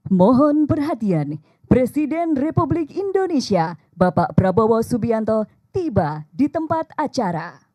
Mohon perhatian, Presiden Republik Indonesia Bapak Prabowo Subianto tiba di tempat acara.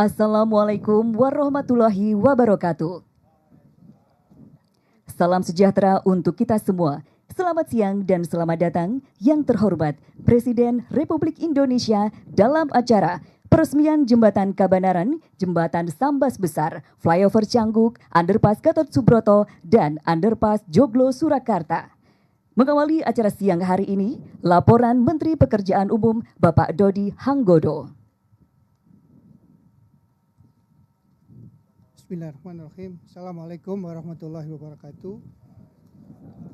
Assalamualaikum warahmatullahi wabarakatuh. Salam sejahtera untuk kita semua. Selamat siang dan selamat datang yang terhormat Presiden Republik Indonesia dalam acara peresmian Jembatan Kabanaran, Jembatan Sambas Besar, Flyover Canggu, Underpass Gatot Subroto, dan Underpass Joglo Surakarta. Mengawali acara siang hari ini, laporan Menteri Pekerjaan Umum Bapak Dodi Hanggodo. Bismillahirrahmanirrahim. Assalamualaikum warahmatullahi wabarakatuh.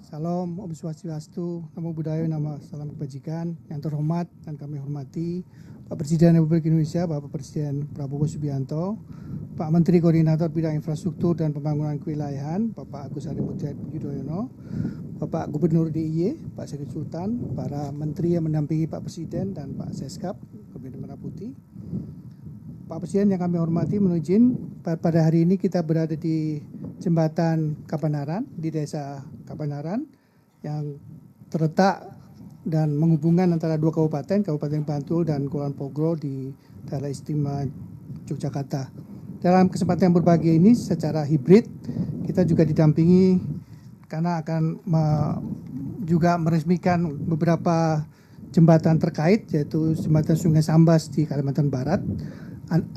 Salam Om Swastiastu, Namo Buddhaya, Nama Salam Kebajikan. Yang terhormat dan kami hormati Pak Presiden Republik Indonesia, Bapak Presiden Prabowo Subianto, Pak Menteri Koordinator Bidang Infrastruktur dan Pembangunan Kewilayahan, Bapak Agus Harimurti Yudhoyono, Bapak Gubernur DIY, Pak Syarif Sultan, para menteri yang mendampingi Pak Presiden dan Pak Seskap, Kabinet Merah Putih. Pak Presiden yang kami hormati, mohon izin pada hari ini kita berada di Jembatan Kabanaran di Desa Kabanaran yang terletak dan menghubungkan antara dua kabupaten, Kabupaten Bantul dan Kulon Progo di daerah istimewa Yogyakarta. Dalam kesempatan yang berbahagia ini secara hibrid kita juga didampingi karena akan juga meresmikan beberapa jembatan terkait, yaitu Jembatan Sungai Sambas di Kalimantan Barat,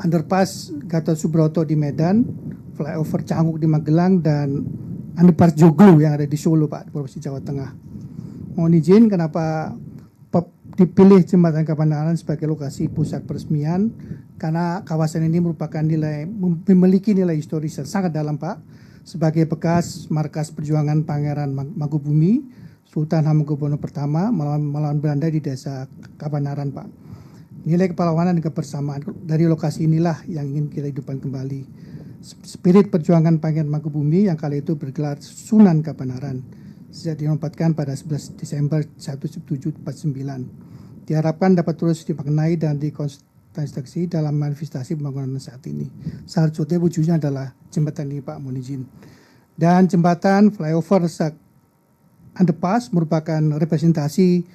Underpass Gatot Subroto di Medan, Flyover Canggu di Magelang, dan Underpass Joglo yang ada di Solo, Pak, di Provinsi Jawa Tengah. Mohon izin kenapa dipilih Jembatan Kabanaran sebagai lokasi pusat peresmian, karena kawasan ini merupakan memiliki nilai historis yang sangat dalam, Pak, sebagai bekas markas perjuangan Pangeran Mangkubumi, Sultan Hamengkubuwono I melawan Belanda di Desa Kabanaran, Pak. Nilai kepahlawanan dan kebersamaan dari lokasi inilah yang ingin kita hidupkan kembali. Spirit perjuangan Pangeran Mangkubumi yang kali itu bergelar Sunan Kabanaran sejak dinobatkan pada 11 Desember 1749. Diharapkan dapat terus dimaknai dan dikonstruksi dalam manifestasi pembangunan saat ini. Salah satunya wujudnya adalah jembatan ini, Pak, mohon izin. Dan jembatan flyover Underpass merupakan representasi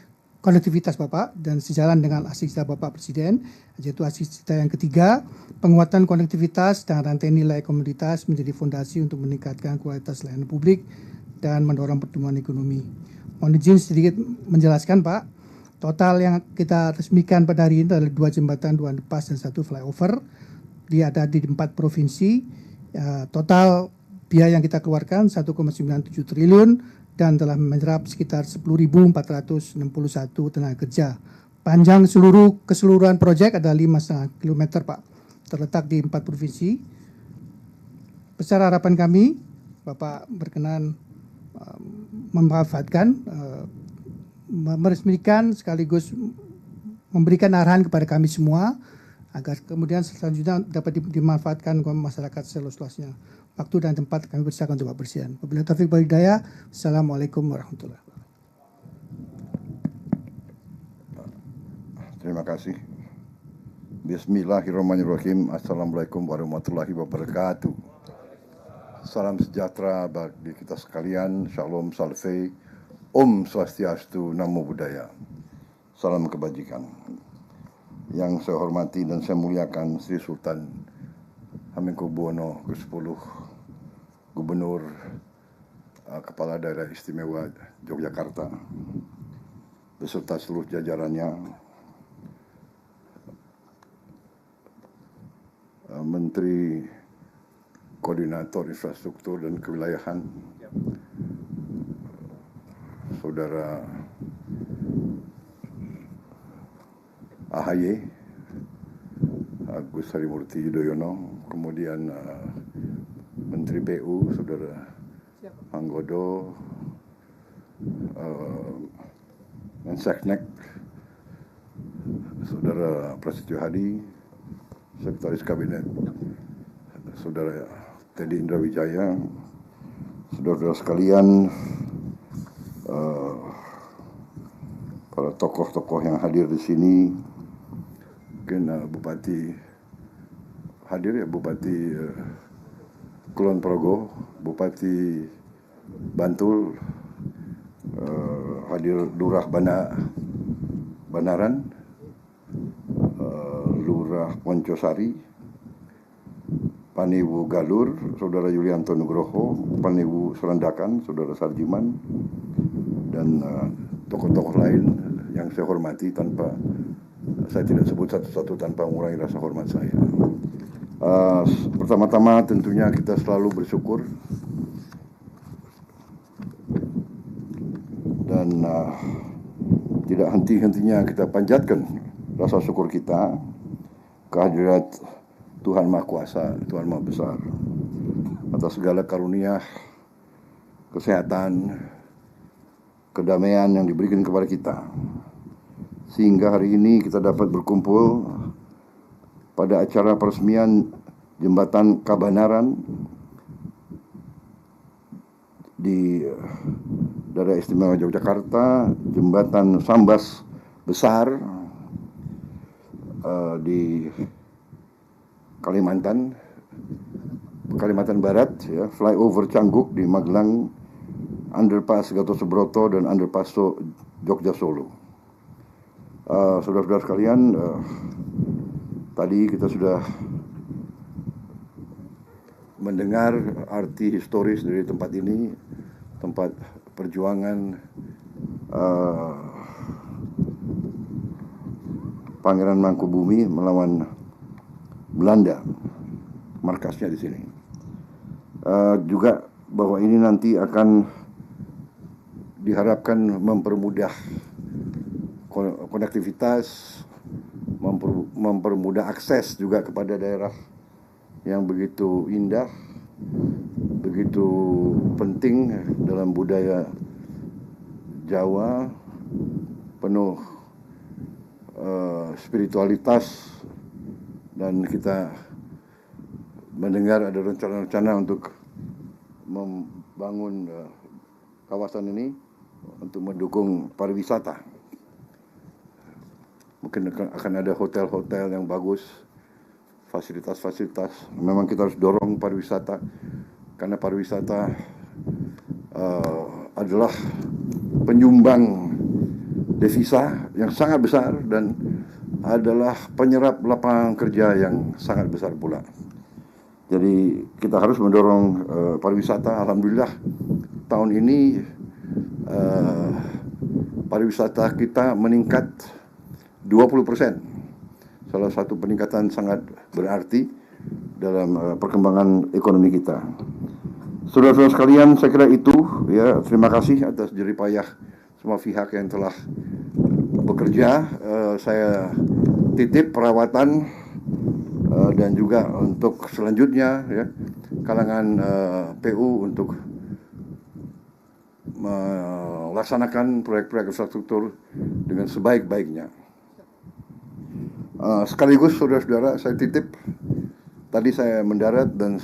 konektivitas Bapak dan sejalan dengan aksi cita Bapak Presiden, yaitu aksi cita yang ketiga, penguatan konektivitas dan rantai nilai komoditas menjadi fondasi untuk meningkatkan kualitas layanan publik dan mendorong pertumbuhan ekonomi. Mohon izin sedikit menjelaskan Pak, total yang kita resmikan pada hari ini adalah 2 jembatan, 2 underpass dan 1 flyover. Dia ada di 4 provinsi. Total biaya yang kita keluarkan 1,97 triliun dan telah menyerap sekitar 10.461 tenaga kerja. Panjang keseluruhan proyek adalah 5,5 km Pak, terletak di 4 provinsi. Besar harapan kami, Bapak berkenan memanfaatkan, meresmikan sekaligus memberikan arahan kepada kami semua agar kemudian selanjutnya dapat dimanfaatkan oleh masyarakat seluas-luasnya. Waktu dan tempat kami persilakan untuk Pak Presiden. Wabillahi taufiq wal hidayah. Assalamualaikum warahmatullahi wabarakatuh. Terima kasih. Bismillahirrahmanirrahim. Assalamualaikum warahmatullahi wabarakatuh. Salam sejahtera bagi kita sekalian. Shalom, salve, Om Swastiastu, Namo Buddhaya. Salam kebajikan. Yang saya hormati dan saya muliakan Sri Sultan Hamengkubuwono ke-10, Gubernur Kepala Daerah Istimewa Yogyakarta, beserta seluruh jajarannya, Menteri Koordinator Infrastruktur dan Kewilayahan, Saudara AHY, Agus Harimurti Yudhoyono, kemudian Menteri PU, Saudara Manggodo, Menseknek, Saudara Prasetyo Hadi, Sekretaris Kabinet, Saudara Teddy Indrawijaya, saudara-saudara sekalian, para tokoh-tokoh yang hadir di sini. Mungkin Bupati hadir ya, Bupati Kulon Progo, Bupati Bantul, hadir Lurah Banaran, Lurah Poncosari, Paniwu Galur, Saudara Yulianto Nugroho, Paniwu Serandakan, Saudara Sarjiman, dan tokoh-tokoh lain yang saya hormati. Saya tidak sebut satu-satu tanpa mengurangi rasa hormat saya. Pertama-tama tentunya kita selalu bersyukur dan tidak henti-hentinya kita panjatkan rasa syukur kita kehadirat Tuhan Maha Kuasa, Tuhan Maha Besar, atas segala karunia, kesehatan, kedamaian yang diberikan kepada kita, sehingga hari ini kita dapat berkumpul pada acara peresmian Jembatan Kabanaran di Daerah Istimewa Yogyakarta, Jembatan Sambas Besar di Kalimantan Barat, ya, flyover Cangguh di Magelang, underpass Gatot Subroto dan underpass Jogja Solo. Saudara-saudara sekalian, tadi kita sudah mendengar arti historis dari tempat ini, tempat perjuangan Pangeran Mangkubumi melawan Belanda, markasnya di sini. Juga bahwa ini nanti akan diharapkan mempermudah konektivitas, mempermudah akses juga kepada daerah yang begitu indah, begitu penting dalam budaya Jawa, penuh spiritualitas, dan kita mendengar ada rencana-rencana untuk membangun kawasan ini untuk mendukung pariwisata. Mungkin akan ada hotel-hotel yang bagus, fasilitas-fasilitas. Memang kita harus dorong pariwisata, karena pariwisata adalah penyumbang devisa yang sangat besar dan adalah penyerap lapangan kerja yang sangat besar pula. Jadi kita harus mendorong pariwisata. Alhamdulillah tahun ini pariwisata kita meningkat 20%. Salah satu peningkatan sangat berarti dalam perkembangan ekonomi kita. Saudara-saudara sekalian, saya kira itu ya. Terima kasih atas jeripayah semua pihak yang telah bekerja. Saya titip perawatan dan juga untuk selanjutnya ya, kalangan PU untuk melaksanakan proyek-proyek infrastruktur dengan sebaik-baiknya. Sekaligus saudara-saudara, saya titip, tadi saya mendarat dan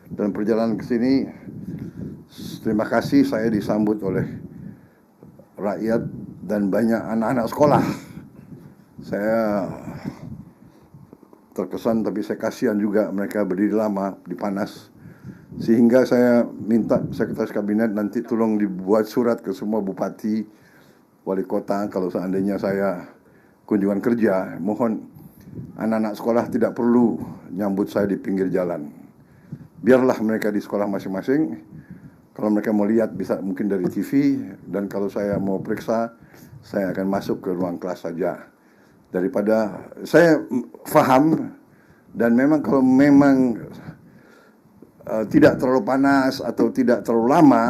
dalam perjalanan ke sini, terima kasih saya disambut oleh rakyat dan banyak anak-anak sekolah. Saya terkesan, tapi saya kasihan juga mereka berdiri lama di panas. Sehingga saya minta Sekretaris Kabinet nanti tolong dibuat surat ke semua bupati, wali kota, kalau seandainya saya kunjungan kerja, mohon anak-anak sekolah tidak perlu nyambut saya di pinggir jalan. Biarlah mereka di sekolah masing-masing. Kalau mereka mau lihat bisa mungkin dari TV, dan kalau saya mau periksa, saya akan masuk ke ruang kelas saja. Daripada saya paham, dan memang kalau memang tidak terlalu panas atau tidak terlalu lama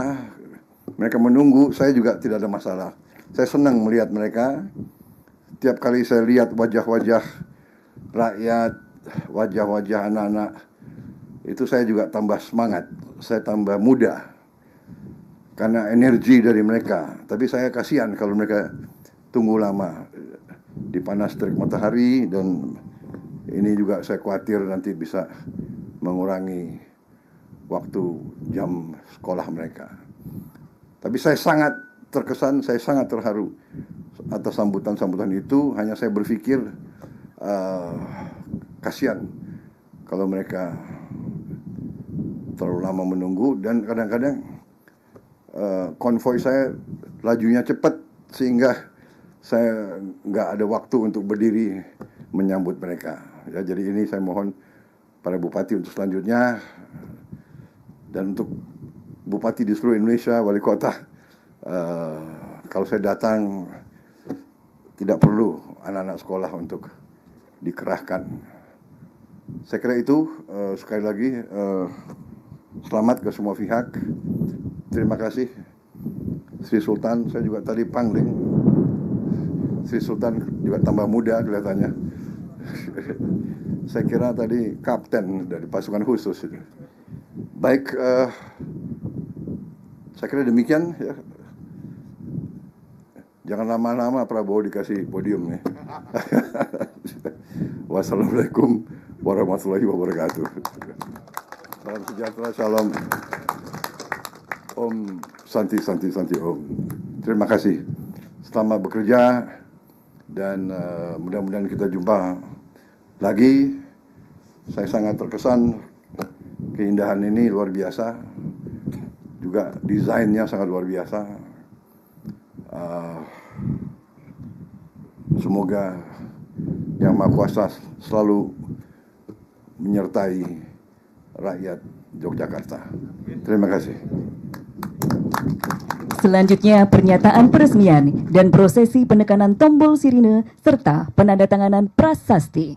mereka menunggu, saya juga tidak ada masalah. Saya senang melihat mereka. Tiap kali saya lihat wajah-wajah rakyat, wajah-wajah anak-anak, itu saya juga tambah semangat, saya tambah muda karena energi dari mereka. Tapi saya kasihan kalau mereka tunggu lama di panas terik matahari, dan ini juga saya khawatir nanti bisa mengurangi waktu jam sekolah mereka. Tapi saya sangat terkesan, saya sangat terharu atas sambutan-sambutan itu. Hanya saya berpikir kasihan kalau mereka terlalu lama menunggu, dan kadang-kadang konvoi saya lajunya cepat sehingga saya nggak ada waktu untuk berdiri menyambut mereka. Ya, jadi ini saya mohon para bupati untuk selanjutnya, dan untuk bupati di seluruh Indonesia, wali kota, kalau saya datang tidak perlu anak-anak sekolah untuk dikerahkan. Saya kira itu. Sekali lagi selamat ke semua pihak. Terima kasih Sri Sultan. Saya juga tadi pangling. Sri Sultan juga tambah muda kelihatannya. Saya kira tadi kapten dari pasukan khusus itu. Baik, saya kira demikian ya. Jangan lama-lama Prabowo dikasih podium nih. Wassalamualaikum warahmatullahi wabarakatuh. Salam sejahtera, salam Om Santi Om. Terima kasih. Selamat bekerja, dan mudah-mudahan kita jumpa lagi. Saya sangat terkesan, keindahan ini luar biasa, juga desainnya sangat luar biasa. Semoga Yang Maha Kuasa selalu menyertai rakyat Yogyakarta. Terima kasih. Selanjutnya pernyataan peresmian dan prosesi penekanan tombol sirine serta penandatanganan prasasti.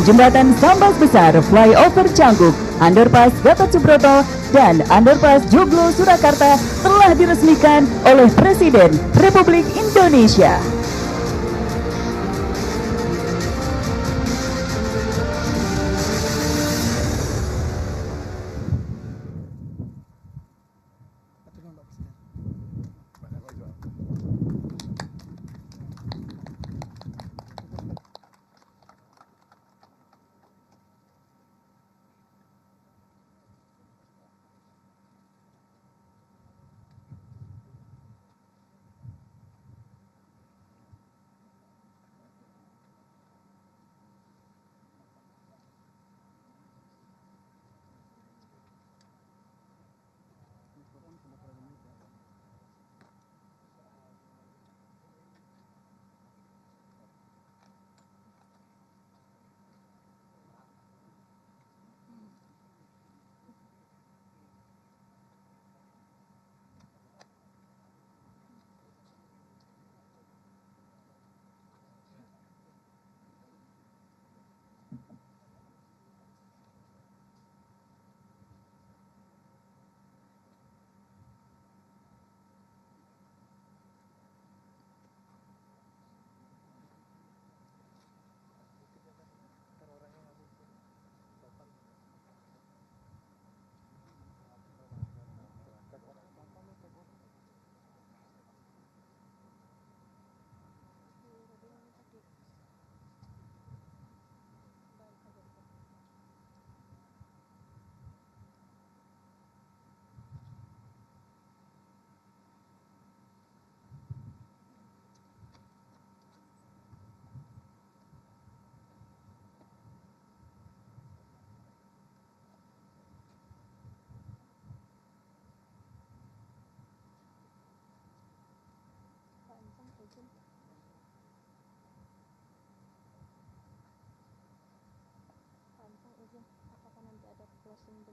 Jembatan Sambas Besar, Flyover Cangguh, Underpass Gatot Subroto, dan Underpass Joglo Surakarta telah diresmikan oleh Presiden Republik Indonesia.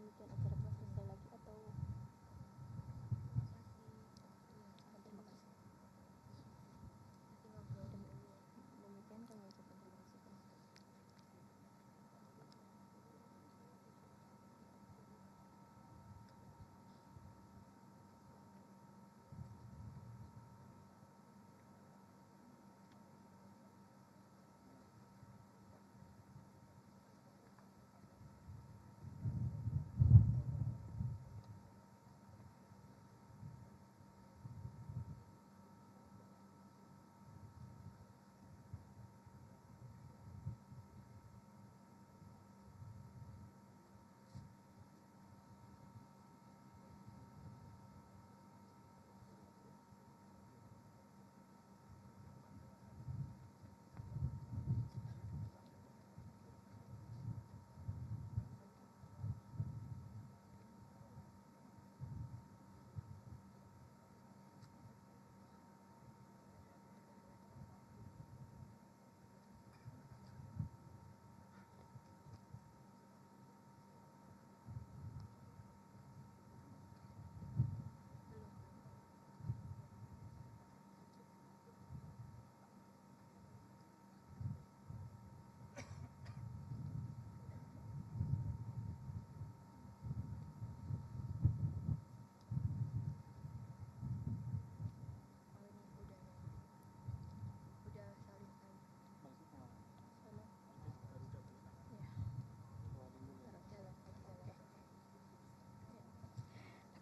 demikian acara telah selesai lagi atau terima kasih. Demikian kami ucapkan terima kasih.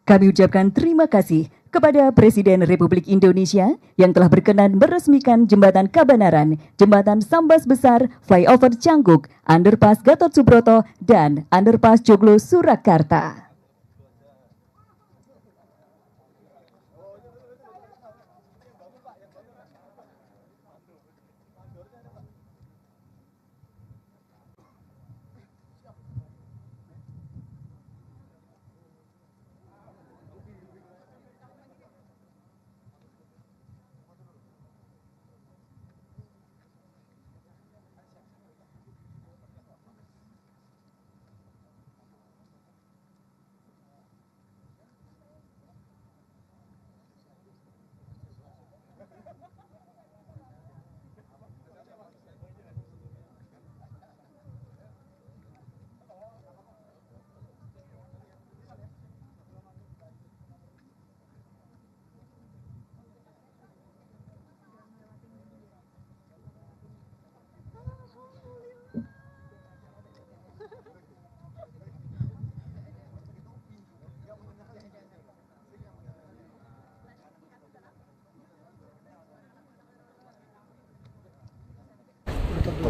Kami ucapkan terima kasih kepada Presiden Republik Indonesia yang telah berkenan meresmikan Jembatan Kabanaran, Jembatan Sambas Besar, Flyover Cangguh, Underpass Gatot Subroto, dan Underpass Joglo Surakarta.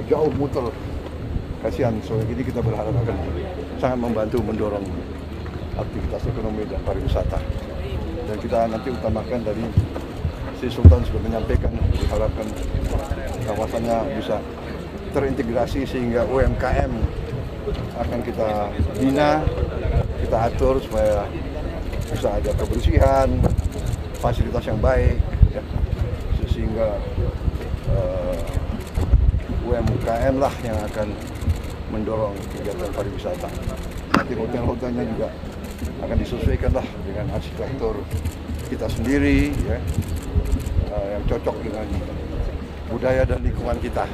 Jauh muter, kasihan. Soalnya ini kita berharap akan sangat membantu mendorong aktivitas ekonomi dan pariwisata. Dan kita nanti utamakan dari si Sultan sudah menyampaikan, diharapkan kawasannya bisa terintegrasi sehingga UMKM akan kita bina, kita atur supaya bisa ada kebersihan, fasilitas yang baik, ya, sehingga UMKM lah yang akan mendorong kegiatan pariwisata. Nanti hotel-hotelnya juga akan disesuaikan lah dengan arsitektur kita sendiri, ya, yang cocok dengan budaya dan lingkungan kita.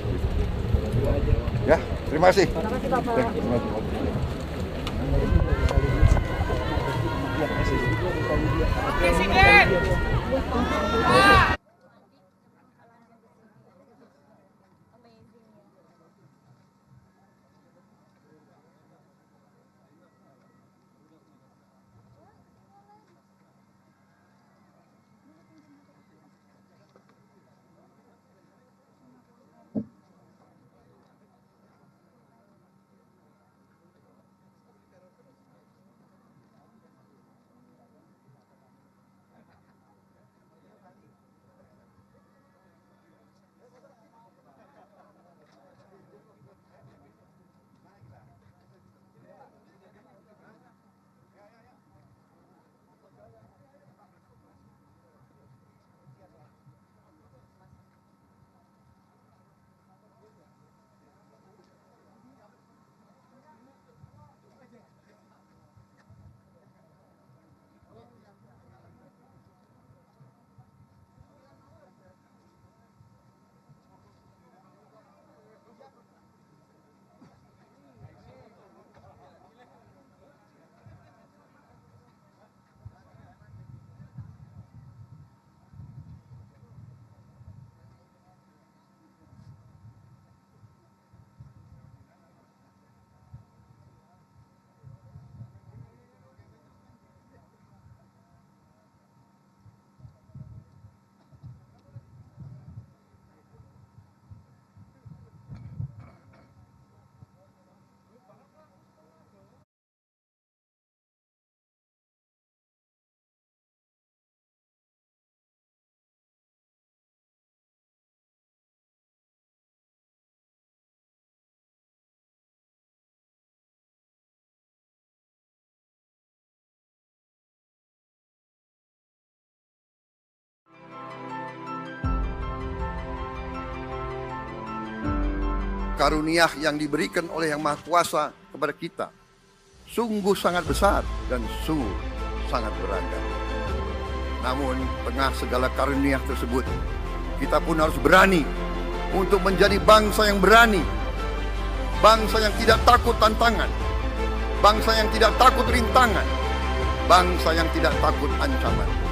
Ya, terima kasih. Presiden. karunia yang diberikan oleh Yang Maha Kuasa kepada kita sungguh sangat besar dan sungguh sangat beragam. Namun tengah segala karunia tersebut, kita pun harus berani untuk menjadi bangsa yang berani, bangsa yang tidak takut tantangan, bangsa yang tidak takut rintangan, bangsa yang tidak takut ancaman.